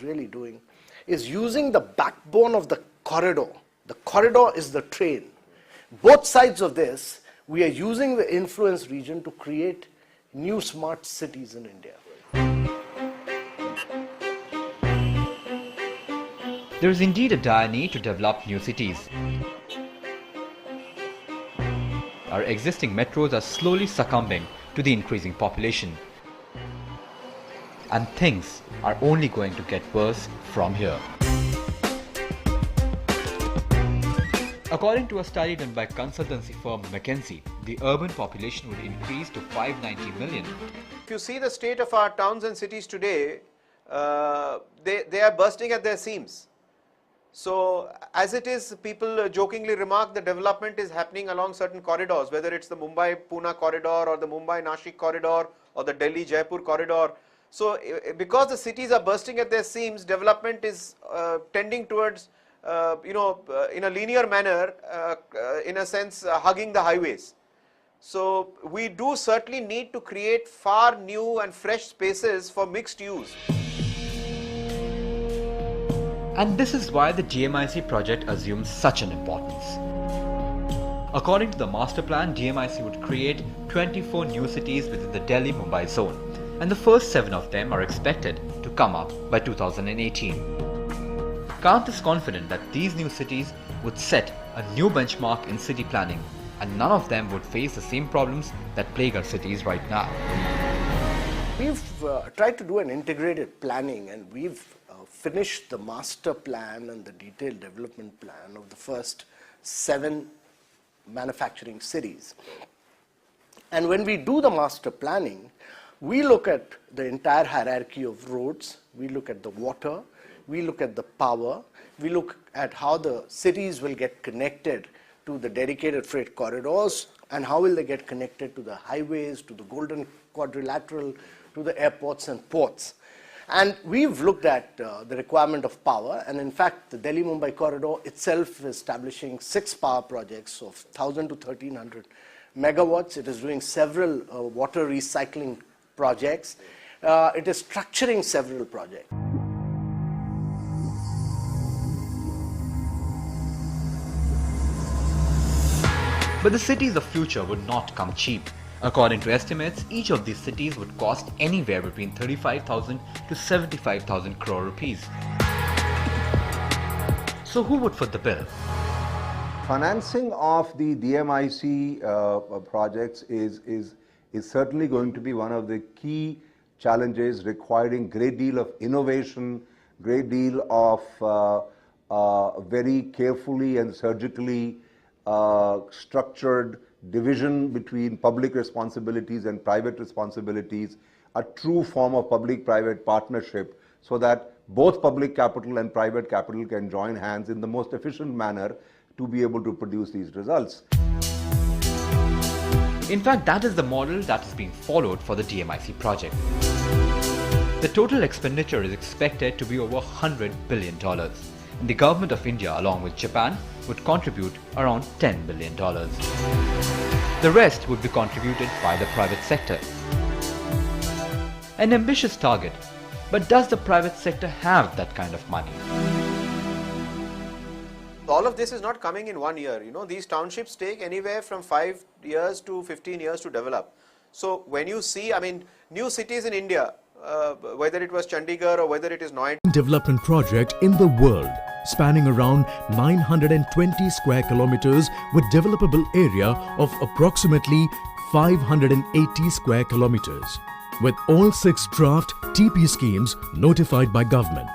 really doing is using the backbone of the corridor. The corridor is the train. Both sides of this, we are using the influence region to create new smart cities in India. There is indeed a dire need to develop new cities. Our existing metros are slowly succumbing to the increasing population. And things are only going to get worse from here. According to a study done by consultancy firm McKinsey, the urban population would increase to 590 million. If you see the state of our towns and cities today, they are bursting at their seams. So as it is, people jokingly remark the development is happening along certain corridors, whether it's the Mumbai-Pune corridor or the Mumbai-Nashik corridor or the Delhi-Jaipur corridor. So because the cities are bursting at their seams, development is tending towards, in a linear manner, in a sense, hugging the highways. So we do certainly need to create far new and fresh spaces for mixed use. And this is why the DMIC project assumes such an importance. According to the master plan, DMIC would create 24 new cities within the Delhi-Mumbai zone, and the first 7 of them are expected to come up by 2018. Kant is confident that these new cities would set a new benchmark in city planning, and none of them would face the same problems that plague our cities right now. We've tried to do an integrated planning, and we've finished the master plan and the detailed development plan of the first 7 manufacturing cities. And when we do the master planning, we look at the entire hierarchy of roads, we look at the water, we look at the power, we look at how the cities will get connected to the dedicated freight corridors, and how will they get connected to the highways, to the Golden Quadrilateral, to the airports and ports. And we've looked at the requirement of power, and in fact the Delhi-Mumbai corridor itself is establishing 6 power projects of 1,000 to 1,300 megawatts. It is doing several water recycling projects. It is structuring several projects. But the cities of future would not come cheap. According to estimates, each of these cities would cost anywhere between 35,000 to 75,000 crore rupees. So who would foot the bill? Financing of the DMIC projects is certainly going to be one of the key challenges, requiring great deal of innovation, great deal of very carefully and surgically structured division between public responsibilities and private responsibilities, a true form of public-private partnership, so that both public capital and private capital can join hands in the most efficient manner to be able to produce these results. In fact, that is the model that is being followed for the DMIC project. The total expenditure is expected to be over $100 billion. And the government of India, along with Japan, would contribute around $10 billion. The rest would be contributed by the private sector. An ambitious target, but does the private sector have that kind of money? All of this is not coming in 1 year. These townships take anywhere from 5 years to 15 years to develop. So when you see, new cities in India, whether it was Chandigarh or whether it is Noida. Development project in the world, spanning around 920 square kilometers with developable area of approximately 580 square kilometers, with all 6 draft TP schemes notified by government.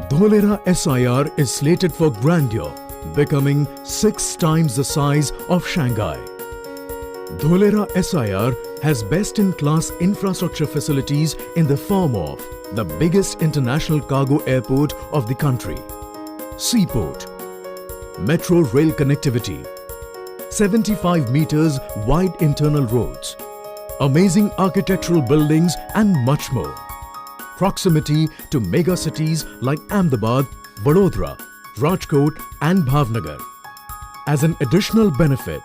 Dholera SIR is slated for grandeur, becoming 6 times the size of Shanghai. Dholera SIR has best-in-class infrastructure facilities in the form of the biggest international cargo airport of the country, seaport, metro rail connectivity, 75 meters wide internal roads, amazing architectural buildings and much more. Proximity to mega cities like Ahmedabad, Vadodara, Rajkot and Bhavnagar. As an additional benefit,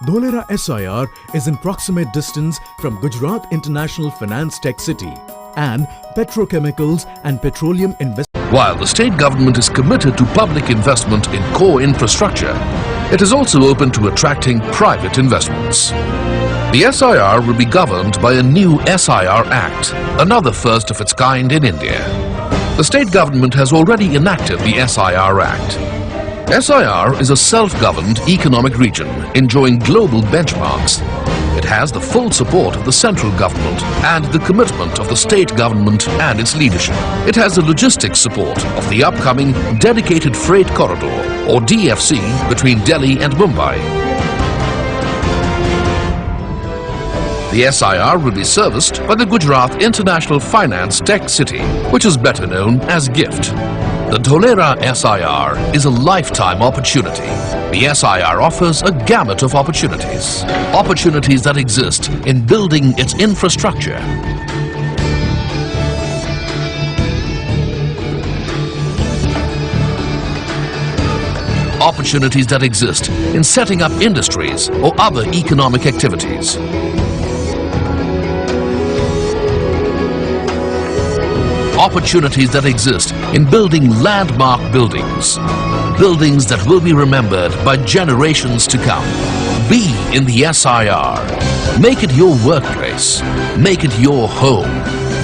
Dholera SIR is in proximate distance from Gujarat International Finance Tech City and petrochemicals and petroleum investment. While the state government is committed to public investment in core infrastructure, it is also open to attracting private investments. The SIR will be governed by a new SIR Act, another first of its kind in India. The state government has already enacted the SIR Act. SIR is a self-governed economic region enjoying global benchmarks. It has the full support of the central government and the commitment of the state government and its leadership. It has the logistics support of the upcoming Dedicated Freight Corridor, or DFC, between Delhi and Mumbai. The SIR will be serviced by the Gujarat International Finance Tech City, which is better known as GIFT. The Dholera SIR is a lifetime opportunity. The SIR offers a gamut of opportunities. Opportunities that exist in building its infrastructure. Opportunities that exist in setting up industries or other economic activities. Opportunities that exist in building landmark buildings. Buildings that will be remembered by generations to come. Be in the SIR. Make it your workplace. Make it your home.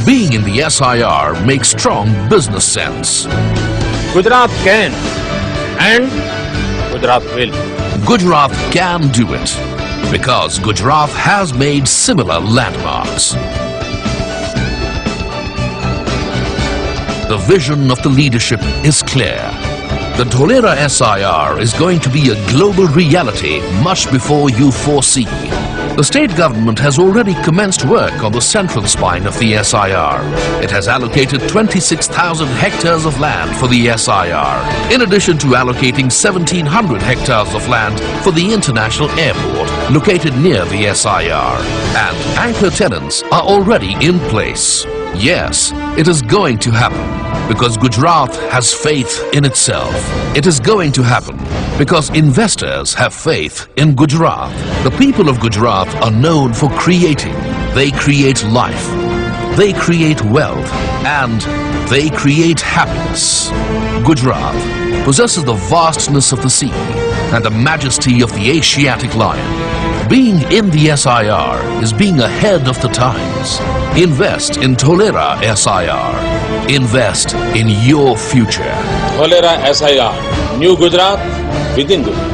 Being in the SIR makes strong business sense. Gujarat can and Gujarat will. Gujarat can do it because Gujarat has made similar landmarks. The vision of the leadership is clear. The Dholera SIR is going to be a global reality much before you foresee. The state government has already commenced work on the central spine of the SIR. It has allocated 26,000 hectares of land for the SIR, in addition to allocating 1,700 hectares of land for the international airport located near the SIR. And anchor tenants are already in place. Yes, it is going to happen because Gujarat has faith in itself. It is going to happen because investors have faith in Gujarat. The people of Gujarat are known for creating. They create life, they create wealth, and they create happiness. Gujarat possesses the vastness of the sea and the majesty of the Asiatic lion. Being in the SIR is being ahead of the times. Invest in Dholera SIR. Invest in your future. Dholera SIR, New Gujarat within Gujarat.